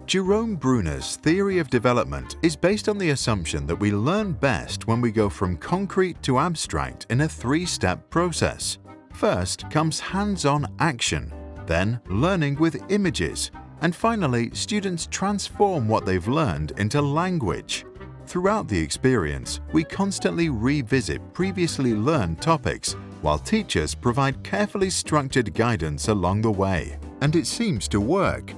Jerome Bruner's theory of development is based on the assumption that we learn best when we go from concrete to abstract in a three-step process. First comes hands-on action, then learning with images, and finally, students transform what they've learned into language. Throughout the experience, we constantly revisit previously learned topics, while teachers provide carefully structured guidance along the way. And it seems to work.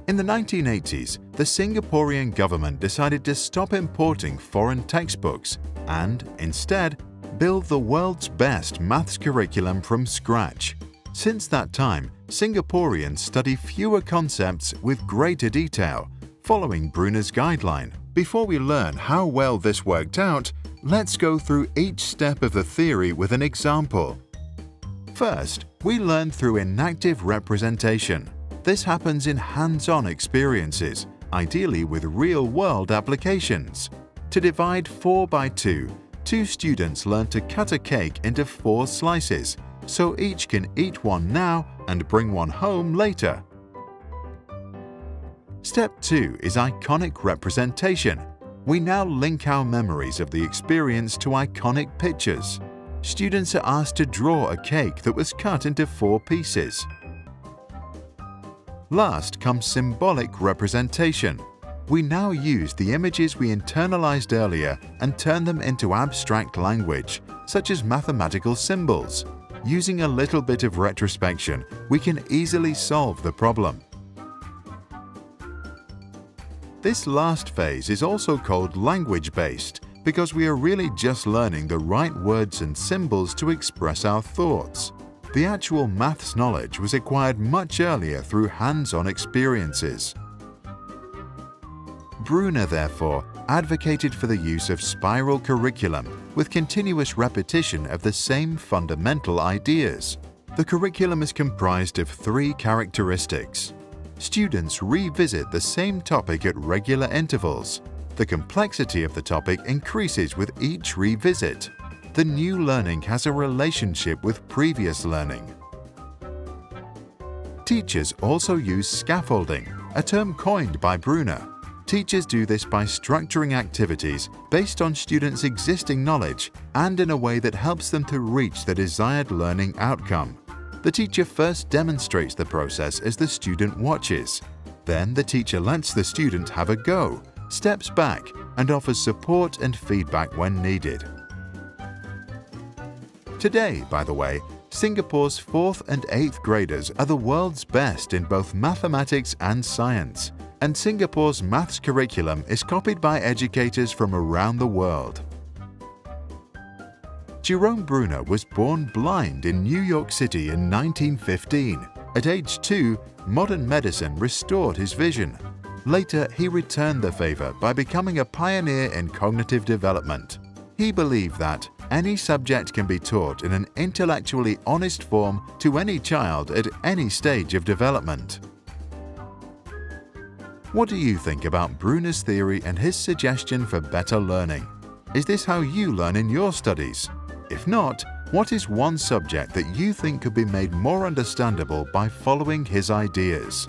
In the 1980s, the Singaporean government decided to stop importing foreign textbooks and, instead, build the world's best maths curriculum from scratch. Since that time, Singaporeans study fewer concepts with greater detail, following Bruner's guideline. Before we learn how well this worked out, let's go through each step of the theory with an example. First, we learn through inactive representation. This happens in hands-on experiences, ideally with real-world applications. To divide 4 by 2, two students learn to cut a cake into 4 slices, so each can eat one now and bring one home later. Step 2 is iconic representation. We now link our memories of the experience to iconic pictures. Students are asked to draw a cake that was cut into 4 pieces. Last comes symbolic representation. We now use the images we internalized earlier and turn them into abstract language, such as mathematical symbols. Using a little bit of retrospection, we can easily solve the problem. This last phase is also called language-based because we are really just learning the right words and symbols to express our thoughts. The actual maths knowledge was acquired much earlier through hands-on experiences. Bruner, therefore, advocated for the use of spiral curriculum with continuous repetition of the same fundamental ideas. The curriculum is comprised of 3 characteristics. Students revisit the same topic at regular intervals. The complexity of the topic increases with each revisit. The new learning has a relationship with previous learning. Teachers also use scaffolding, a term coined by Bruner. Teachers do this by structuring activities based on students' existing knowledge and in a way that helps them to reach the desired learning outcome. The teacher first demonstrates the process as the student watches. Then the teacher lets the student have a go, steps back, and offers support and feedback when needed. Today, by the way, Singapore's 4th and 8th graders are the world's best in both mathematics and science, and Singapore's maths curriculum is copied by educators from around the world. Jerome Bruner was born blind in New York City in 1915. At age 2, modern medicine restored his vision. Later, he returned the favor by becoming a pioneer in cognitive development. He believed that any subject can be taught in an intellectually honest form to any child at any stage of development. What do you think about Bruner's theory and his suggestion for better learning? Is this how you learn in your studies? If not, what is one subject that you think could be made more understandable by following his ideas?